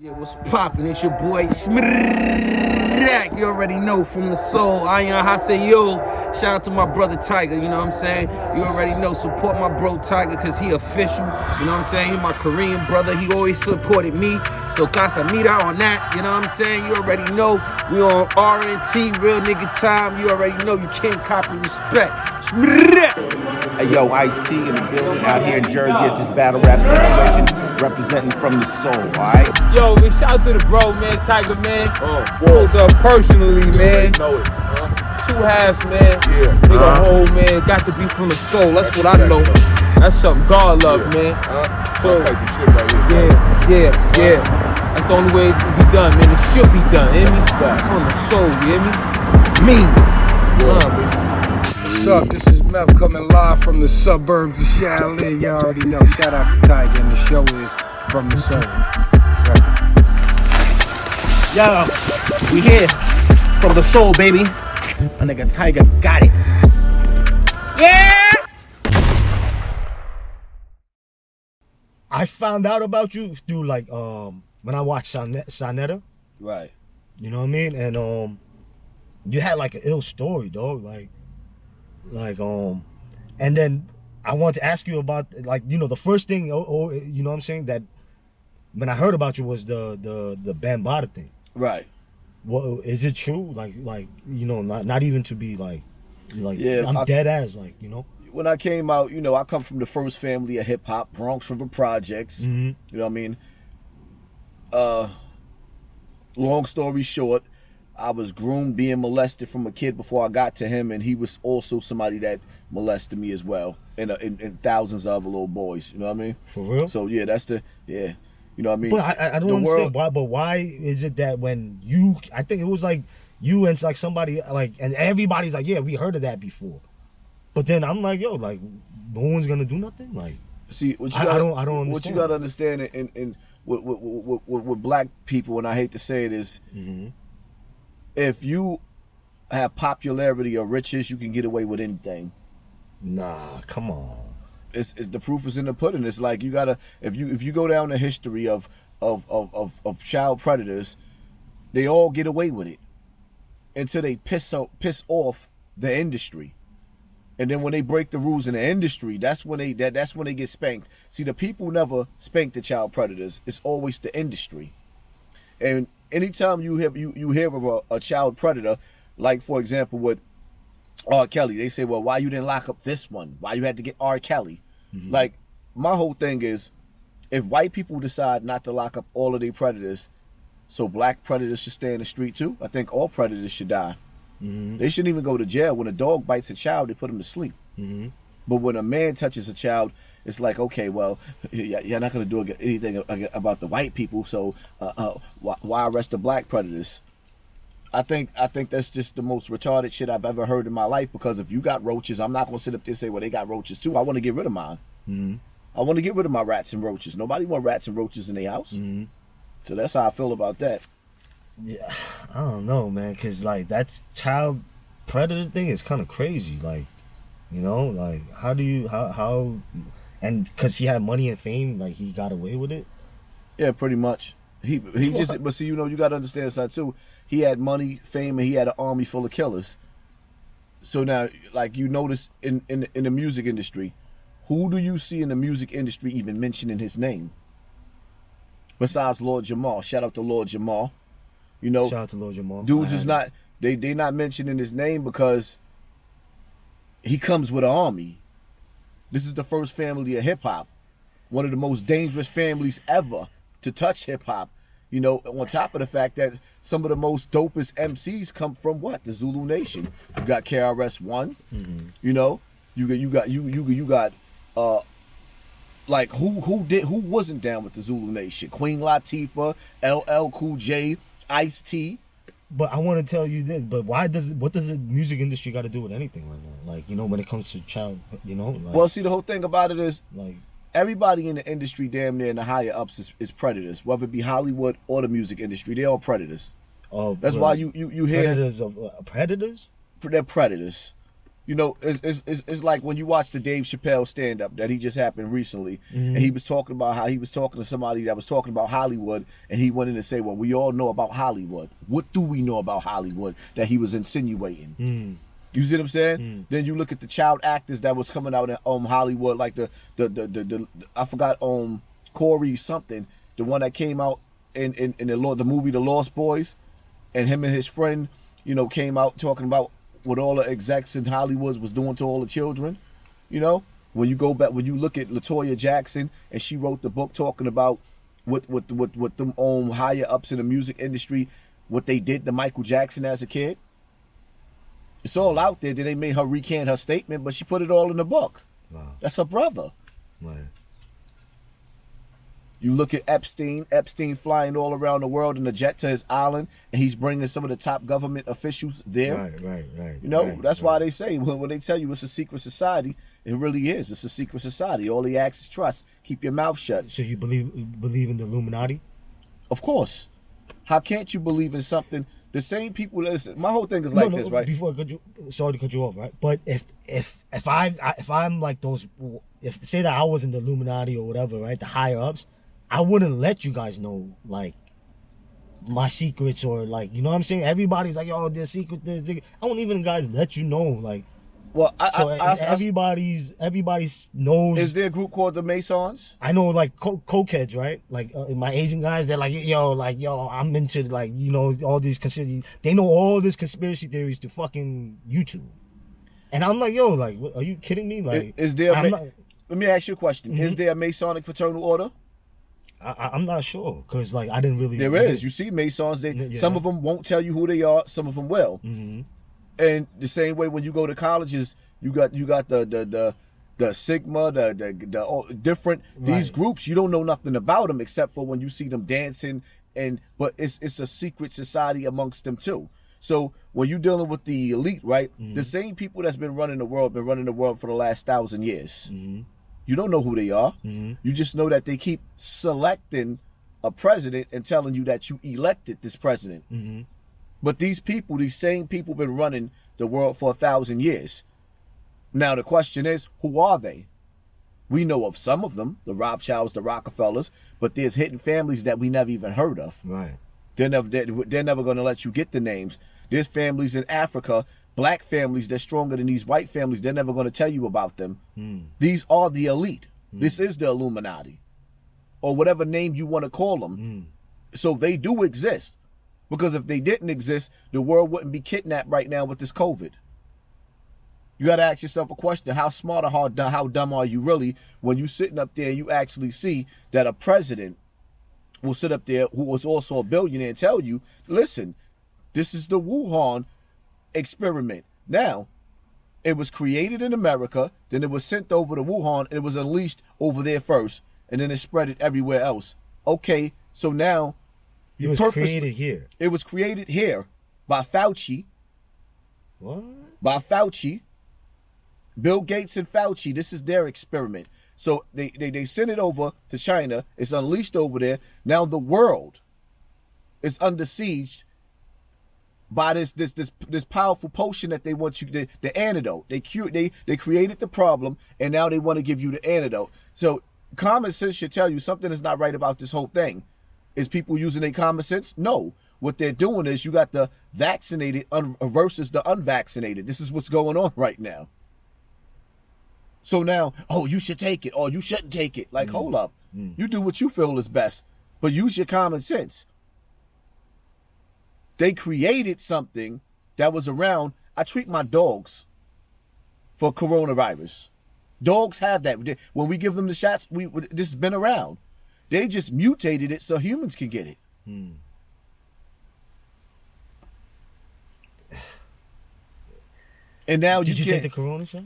Yeah, what's poppin'? It's your boy Smrrrrak. You already know, from the soul. I am Hassan. Shout out to my brother Tiger, you know what I'm saying? You already know, support my bro Tiger, cause he official. You know what I'm saying? He my Korean brother. He always supported me. So casamida on that, you know what I'm saying? You already know. We on R&T, real nigga time. You already know you can't copy respect. Smrrrrak. Hey, yo, Ice-T in the building out here in Jersey at this battle rap situation, representing from the soul, alright? Yo, man, shout out to the bro, man, Tiger, man. Wolf. Up personally, man. Know it. Two halves, man. Yeah. Nigga, whole, man, got to be from the soul. That's what I know. That's something God love, man. So, yeah. That's the only way it can be done, man. It should be done, hear me? From the soul, you hear me? What's up? This is Mel coming live from the suburbs of Shaolin. Y'all already know. Shout out to Tiger, and the show is From the Soul. Right. Yo, we here from the soul, baby. My nigga Tiger got it. Yeah! I found out about you through like when I watched Sonetta. Right. You know what I mean? And you had like an ill story, dog. And then I want to ask you about, like, you know, the first thing, you know what I'm saying, that when I heard about you was the Bambaataa thing. Right. Well, is it true? Like you know, not even to be like Yeah, I'm dead ass, like, you know. When I came out, you know, I come from the first family of hip hop, Bronx River Projects. Mm-hmm. You know what I mean? Long story short, I was groomed being molested from a kid before I got to him, and he was also somebody that molested me as well, and thousands of other little boys. You know what I mean? For real? So yeah, you know what I mean? But I don't understand why. But why is it that when you, I think it was like you and like somebody like, and everybody's like, yeah, we heard of that before. But then I'm like, yo, like, no one's gonna do nothing. Like, see, I don't understand. What you gotta understand in with black people, and I hate to say it, is if you have popularity or riches, you can get away with anything. Nah, come on. It's the proof is in the pudding. It's like you gotta, if you go down the history of child predators, they all get away with it until they piss off the industry. And then when they break the rules in the industry, that's when they get spanked. See, the people never spank the child predators. It's always the industry. And anytime you hear of a child predator, like for example with R. Kelly, they say, well, why you didn't lock up this one? Why you had to get R. Kelly? Like, my whole thing is, if white people decide not to lock up all of their predators, so black predators should stay in the street too, I think all predators should die. They shouldn't even go to jail. When a dog bites a child, they put him to sleep. But when a man touches a child, it's like, okay, well, you're not going to do anything about the white people, so why arrest the black predators? I think that's just the most retarded shit I've ever heard in my life, because if you got roaches, I'm not going to sit up there and say, well, they got roaches too. I want to get rid of mine. I want to get rid of my rats and roaches. Nobody want rats and roaches in their house. So that's how I feel about that. Yeah, I don't know, man, because like that child predator thing is kind of crazy. Like, you know, like how and because he had money and fame, like he got away with it. Yeah, pretty much. He just, but see, you know, you got to understand that too. He had money, fame, and he had an army full of killers. So now, like, you notice in the music industry, who do you see in the music industry even mentioning his name? Besides Lord Jamal. Shout out to Lord Jamal. You know, shout out to Lord Jamal. Dudes is not, they not mentioning his name because he comes with an army. This is the first family of hip hop. One of the most dangerous families ever to touch hip hop. You know, on top of the fact that some of the most dopest MCs come from what? The Zulu Nation. You got KRS-One. You know, you got like who wasn't down with the Zulu Nation? Queen Latifah, LL Cool J, Ice-T. But I want to tell you this. But what does the music industry got to do with anything right now? Like, you know, when it comes to child, you know. Like, well, see, the whole thing about it is, like, everybody in the industry, damn near in the higher ups, is predators. Whether it be Hollywood or the music industry, they're all predators. Oh, that's why you hear predators of predators. They're predators. You know, it's like when you watch the Dave Chappelle stand-up that he just happened recently, and he was talking about how he was talking to somebody that was talking about Hollywood, and he went in to say, well, we all know about Hollywood. What do we know about Hollywood that he was insinuating? You see what I'm saying? Then you look at the child actors that was coming out in Hollywood, like the I forgot Corey something, the one that came out in the movie The Lost Boys, and him and his friend, you know, came out talking about what all the execs in Hollywood was doing to all the children. You know, when you go back, when you look at LaToya Jackson, and she wrote the book talking about what them higher ups in the music industry, what they did to Michael Jackson as a kid. It's all out there. Then they made her recant her statement, but she put it all in the book. Wow. That's her brother. Right. You look at Epstein flying all around the world in a jet to his island, and he's bringing some of the top government officials there. Right. You know, that's why right. they say when they tell you it's a secret society, it really is. It's a secret society. All he asks is trust. Keep your mouth shut. So you believe in the Illuminati? Of course. How can't you believe in something? The same people. Listen, my whole thing is like this, right? Before sorry to cut you off, right? But if I'm like those, if say that I was in the Illuminati or whatever, right? The higher ups, I wouldn't let you guys know like my secrets or like, you know what I'm saying? Everybody's like, yo, there's secret. I won't even guys let you know like. Well, everybody's knows. Is there a group called the Masons? I know, like cokeheads, right? Like my Asian guys, they're like, yo, I'm into like, you know, all these conspiracy. They know all these conspiracy theories to fucking YouTube, and I'm like, yo, like, what, are you kidding me? Like, is there? Let me ask you a question. Is there a Masonic fraternal order? I'm not sure because like I didn't really. There is. You see, Masons. Some of them won't tell you who they are. Some of them will. And the same way when you go to colleges, you got the Sigma, the different these groups. You don't know nothing about them except for when you see them dancing. But it's a secret society amongst them too. So when you're dealing with the elite, right? The same people that's been running the world for the last 1,000 years. You don't know who they are. You just know that they keep selecting a president and telling you that you elected this president. But these same people been running the world for 1,000 years. Now the question is, who are they? We know of some of them, the Rothschilds, the Rockefellers, but there's hidden families that we never even heard of. Right. They're never going to let you get the names. There's families in Africa, black families that's stronger than these white families. They're never going to tell you about them. These are the elite. This is the Illuminati, or whatever name you want to call them. So they do exist. Because if they didn't exist, the world wouldn't be kidnapped right now with this COVID. You got to ask yourself a question. How smart or how dumb are you really when you sitting up there and you actually see that a president will sit up there who was also a billionaire and tell you, listen, this is the Wuhan experiment. Now, it was created in America, then it was sent over to Wuhan, and it was unleashed over there first, and then it spread it everywhere else. Okay, so now... It was created here. It was created here by Fauci. What? By Fauci. Bill Gates and Fauci. This is their experiment. So they sent it over to China. It's unleashed over there. Now the world is under siege by this powerful potion that they want you, the antidote. They created the problem, and now they want to give you the antidote. So common sense should tell you something is not right about this whole thing. Is people using their common sense? No. What they're doing is you got the vaccinated versus the unvaccinated. This is what's going on right now. So now, oh, you should take it or you shouldn't take it. Like, hold up. You do what you feel is best, but use your common sense. They created something that was around. I treat my dogs for coronavirus. Dogs have that. When we give them the shots, this has been around. They just mutated it so humans can get it. And now Did you take the corona shot?